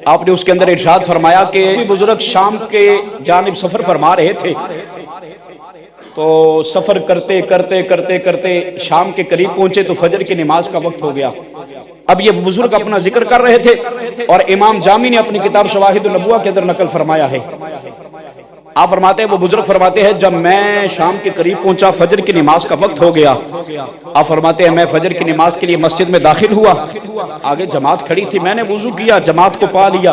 آپ نے اس کے اندر ارشاد فرمایا کہ بزرگ شام کے جانب سفر فرما رہے تھے، تو سفر کرتے کرتے کرتے کرتے شام کے قریب پہنچے تو فجر کی نماز کا وقت ہو گیا۔ اب یہ بزرگ اپنا ذکر کر رہے تھے اور امام جامی نے اپنی کتاب شواہد النبوہ کے اندر نقل فرمایا ہے، آپ فرماتے ہیں، وہ بزرگ فرماتے ہیں جب میں شام کے قریب پہنچا فجر کی نماز کا وقت ہو گیا، آپ فرماتے ہیں میں فجر کی نماز کے لیے مسجد میں داخل ہوا، آگے جماعت کھڑی تھی، میں نے وضو کیا، جماعت کو پا لیا۔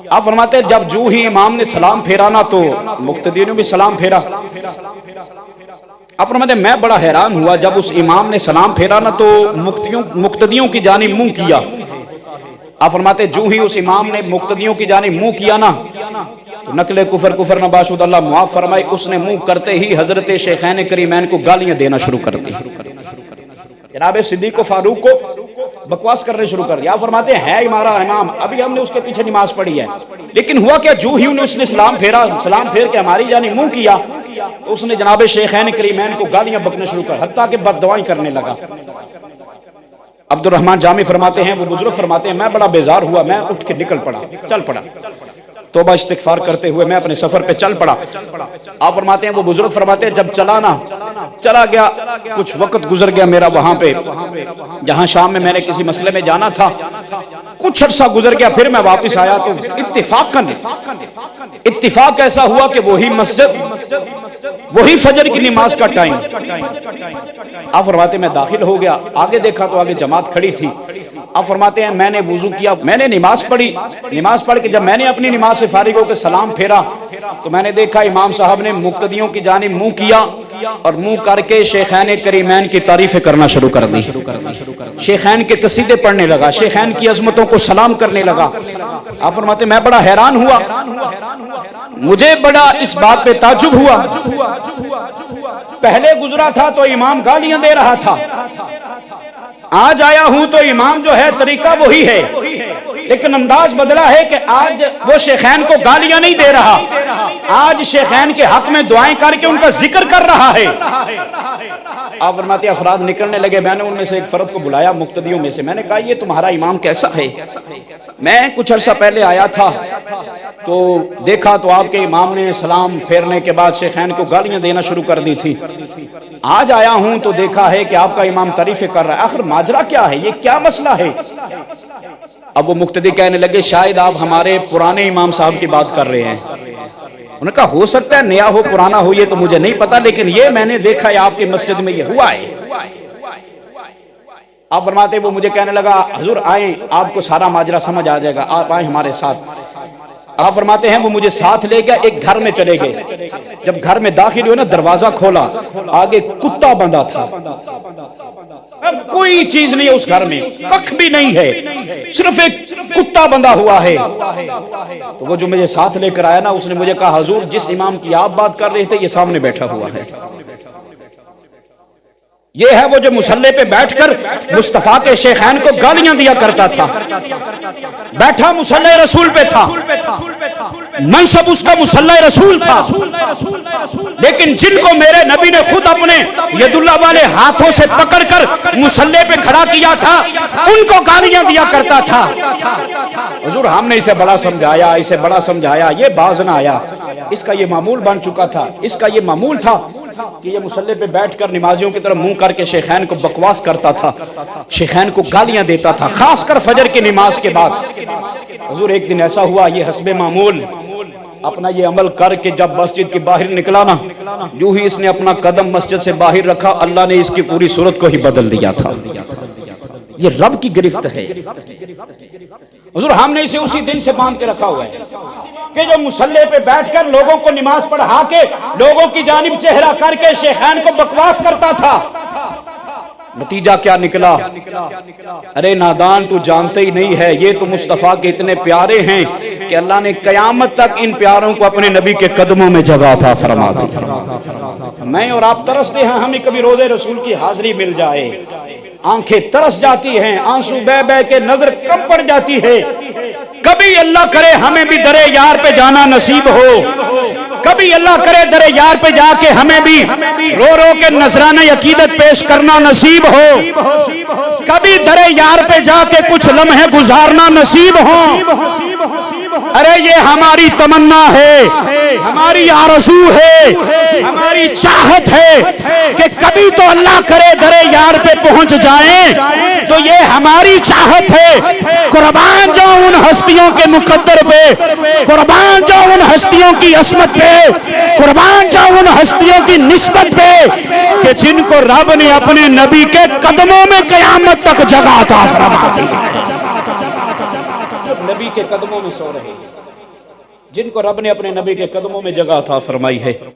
آپ فرماتے ہیں جب جو ہی امام نے سلام پھیرا نا تو مقتدیوں نے بھی سلام پھیرا۔ آپ فرماتے ہیں میں بڑا حیران ہوا، جب اس امام نے سلام پھیرا نا تو مقتدیوں کی جانب منہ کیا۔ آپ فرماتے ہیں جو ہی اس امام نے مقتدیوں کی جانب منہ کیا نا تو نقل کفر نباشد اللہ معاف فرمائے، اس نے منہ کرتے ہی حضرت شیخین کریمین کو گالیاں دینا شروع کر دی، جناب صدیق و فاروق کو بکواس کرنے شروع کر دیا۔ آپ فرماتے ہیں ہے ہمارا امام، ابھی ہم نے اس کے پیچھے نماز پڑھی ہے، لیکن ہوا کیا جو ہی اس نے سلام پھیرا، سلام پھیر کے ہماری جانب منہ کیا، اس نے جناب شیخین کریمین کو گالیاں بکنا شروع کر، حتیٰ کہ بد دعائیں کرنے لگا۔ عبد الرحمن جامی فرماتے ہیں، وہ بزرگ فرماتے ہیں میں بڑا بیزار ہوا، میں اٹھ کے نکل پڑا، چل پڑا، توبہ استغفار کرتے ہوئے میں اپنے سفر پہ چل پڑا۔ آپ فرماتے ہیں وہ بزرگ فرماتے ہیں جب چلا گیا کچھ وقت گزر گیا میرا وہاں پہ جہاں شام میں نے کسی مسئلے میں جانا تھا، کچھ عرصہ گزر گیا، پھر میں واپس آیا تو اتفاق ایسا ہوا کہ وہی مسجد، وہی فجر کی نماز کا ٹائم۔ آپ فرماتے ہیں میں داخل ہو گیا، آگے دیکھا تو آگے جماعت کھڑی تھی۔ آپ فرماتے ہیں میں نے وضو کیا، میں نے نماز پڑھی، نماز پڑھ کے جب میں نے اپنی نماز سے فارغ ہو کے سلام پھیرا تو میں نے دیکھا امام صاحب نے مقتدیوں کی جانب منہ کیا اور منہ کر کے شیخین کریمین کی تعریفیں کرنا شروع کر دی، شیخین کے قصیدے پڑھنے لگا، شیخین کی عظمتوں کو سلام کرنے لگا۔ آپ فرماتے ہیں میں بڑا حیران ہوا، مجھے بڑا اس بات پہ تعجب ہوا، پہلے گزرا تھا تو امام گالیاں دے رہا تھا، آج آیا ہوں تو امام جو ہے طریقہ وہی ہے، لیکن انداز بدلا ہے کہ آج وہ شیخین کو گالیاں نہیں دے رہا، آج شیخین کے حق میں دعائیں کر کے ان کا ذکر کر رہا ہے۔ آپ فرماتے ہیں افراد نکلنے لگے، میں نے ان میں سے ایک فرد کو بلایا مقتدیوں میں سے، میں نے کہا یہ تمہارا امام کیسا ہے؟ میں کچھ عرصہ پہلے آیا تھا تو دیکھا تو آپ کے امام نے سلام پھیرنے کے بعد شیخین کو گالیاں دینا شروع کر دی تھی، آج آیا ہوں تو دیکھا ہے کہ آپ کا امام تعریفیں کر رہا ہے، آخر ماجرا کیا ہے، یہ کیا مسئلہ ہے؟ اب وہ مقتدی کہنے لگے شاید آپ ہمارے پرانے امام صاحب کی بات کر رہے ہیں۔ انہوں نے کہا ہو سکتا ہے نیا ہو پرانا ہو یہ تو مجھے نہیں پتا، لیکن یہ میں نے دیکھا ہے آپ کی مسجد میں یہ ہوا ہے۔ آپ فرماتے وہ مجھے کہنے لگا حضور آئیں آپ کو سارا ماجرا سمجھ آ جائے گا، آپ آئیں ہمارے ساتھ۔ آپ فرماتے ہیں وہ مجھے ساتھ لے گیا، ایک گھر میں چلے گئے، جب گھر میں داخل ہوئے نا دروازہ کھولا، آگے کتا بندھا تھا، کوئی چیز نہیں ہے اس گھر میں، ککھ بھی نہیں ہے، صرف ایک کتا بندھا ہوا ہے۔ تو وہ جو مجھے ساتھ لے کر آیا نا اس نے مجھے کہا حضور جس امام کی آپ بات کر رہے تھے یہ سامنے بیٹھا ہوا ہے، یہ ہے وہ جو مصلی پہ بیٹھ کر مصطفیٰ کے شیخین کو گالیاں دیا کرتا تھا، بیٹھا مصلی رسول پہ تھا، منصب اس کا مصلی رسول تھا، لیکن جن کو میرے نبی نے خود اپنے ید اللہ والے ہاتھوں سے پکڑ کر مصلی پہ کھڑا کیا تھا ان کو گالیاں دیا کرتا تھا۔ حضور ہم نے اسے بڑا سمجھایا، یہ باز نہ آیا، اس کا یہ معمول بن چکا تھا، اس کا یہ معمول تھا کہ یہ مصلی پہ بیٹھ کر نمازیوں کی طرف منہ کر کے شیخین کو بکواس کرتا تھا، شیخین کو گالیاں دیتا تھا، خاص کر فجر کی نماز کے بعد۔ حضور ایک دن ایسا ہوا یہ حسب معمول اپنا یہ عمل کر کے جب مسجد کے باہر نکلا نا، جو ہی اس نے اپنا قدم مسجد سے باہر رکھا اللہ نے اس کی پوری صورت کو ہی بدل دیا تھا۔ یہ رب کی گرفت ہے حضور، ہم نے اسے اسی دن سے باندھ کے رکھا ہوا ہے کہ جو مصلی پہ بیٹھ کر لوگوں کو نماز پڑھا کے لوگوں کی جانب چہرہ کر کے شیخین کو بکواس کرتا تھا۔ نتیجہ کیا نکلا؟ ارے نادان تو جانتے ہی نہیں ہے یہ تو مصطفیٰ کے اتنے پیارے ہیں کہ اللہ نے قیامت تک ان پیاروں کو اپنے نبی کے قدموں میں جگہ تھا فرما دی۔ میں اور آپ ترستے ہیں ہمیں کبھی روزے رسول کی حاضری مل جائے، آنکھیں ترس جاتی ہیں، آنسو بہ بہ کے نظر کم پڑ جاتی ہے، کبھی اللہ کرے ہمیں بھی درے یار پہ جانا نصیب ہو، کبھی اللہ کرے درے یار پہ جا کے ہمیں بھی رو رو کے نذرانہ عقیدت پیش کرنا نصیب ہو، کبھی در یار پہ جا کے کچھ لمحے گزارنا نصیب ہو۔ ارے یہ ہماری تمنا ہے، ہماری آرزو ہے، ہماری چاہت ہے کہ کبھی تو اللہ کرے در یار پہ پہنچ جائیں، تو یہ ہماری چاہت ہے۔ قربان جاؤں ان ہستیوں کے مقدر پہ، قربان جاؤں ان ہستیوں کی عصمت پہ، قربان جاؤں ان ہستیوں کی نسبت پہ کہ جن کو رب نے اپنے نبی کے قدموں میں قیامت تک جگہ عطا فرما دی، نبی کے قدموں میں سو رہے، جن کو رب نے اپنے نبی کے قدموں میں جگہ عطا فرمائی ہے۔